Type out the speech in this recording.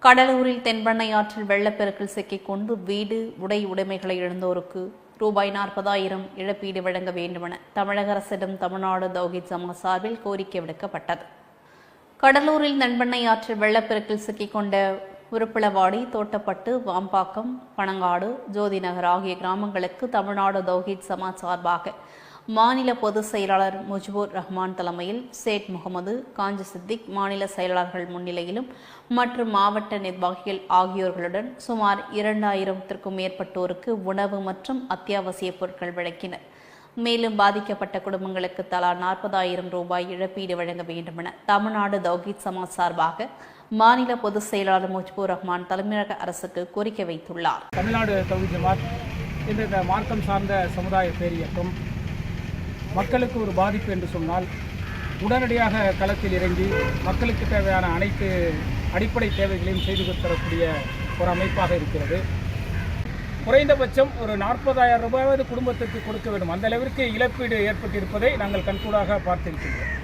கடலூரில் தென்பெண்ணை ஆற்றில் வெள்ளப்பெருக்கில் சிக்கிக்கொண்டு வீடு உடை உடைமைகளை இழந்தோருக்கு ரூபாய் 40,000 இழப்பீடு வழங்க வேண்டுமென தமிழக அரசிடம் தமிழ்நாடு தௌஹீத் ஜமாத் சார்பில் கோரிக்கை விடுக்கப்பட்டது. கடலூரில் தென்பெண்ணை ஆற்றில் வெள்ளப்பெருக்கில் சிக்கிக்கொண்ட உருப்பிளவாடி, தோட்டப்பட்டு, வாம்பாக்கம், பனங்காடு, ஜோதிநகர் ஆகிய கிராமங்களுக்கு தமிழ்நாடு தௌஹீத் ஜமாத் சார்பாக மாநில பொதுச் செயலாளர் முஜிபுர் ரஹ்மான் தலைமையில் சேட் முகமது, காஞ்சி சித்திக் மாநில செயலாளர்கள் முன்னிலையிலும் மற்றும் மாவட்ட நிர்வாகிகள் ஆகியோர்களுடன் சுமார் 2,000த்திற்கும் மேற்பட்டோருக்கு உணவு மற்றும் அத்தியாவசிய பொருட்கள் வழங்கினர். மேலும் பாதிக்கப்பட்ட குடும்பங்களுக்கு தலா 40,000 ரூபாய் இழப்பீடு வழங்க வேண்டும் என தமிழ்நாடு தௌஹீத் ஜமாத் சார்பாக மாநில பொதுச் செயலாளர் முஜிபுர் ரஹ்மான் தலைமையக அரசுக்கு கோரிக்கை வைத்துள்ளார். தமிழ்நாடு தௌஹீத் ஜமாத் இந்த மார்க்கம் சார்ந்த சமுதாய பேரியக்கம் மக்களுக்கு ஒரு பாதிப்பு என்று சொன்னால் உடனடியாக களத்தில் இறங்கி மக்களுக்கு தேவையான அனைத்து அடிப்படை தேவைகளையும் செய்து தரக்கூடிய ஒரு அமைப்பாக இருக்கிறது. குறைந்தபட்சம் ஒரு 40,000 ரூபாயாவது குடும்பத்திற்கு கொடுக்க வேண்டும். அந்த அளவிற்கு இழப்பீடு ஏற்பட்டிருப்பதை நாங்கள் கண்கூடாக பார்த்திருக்கின்றோம்.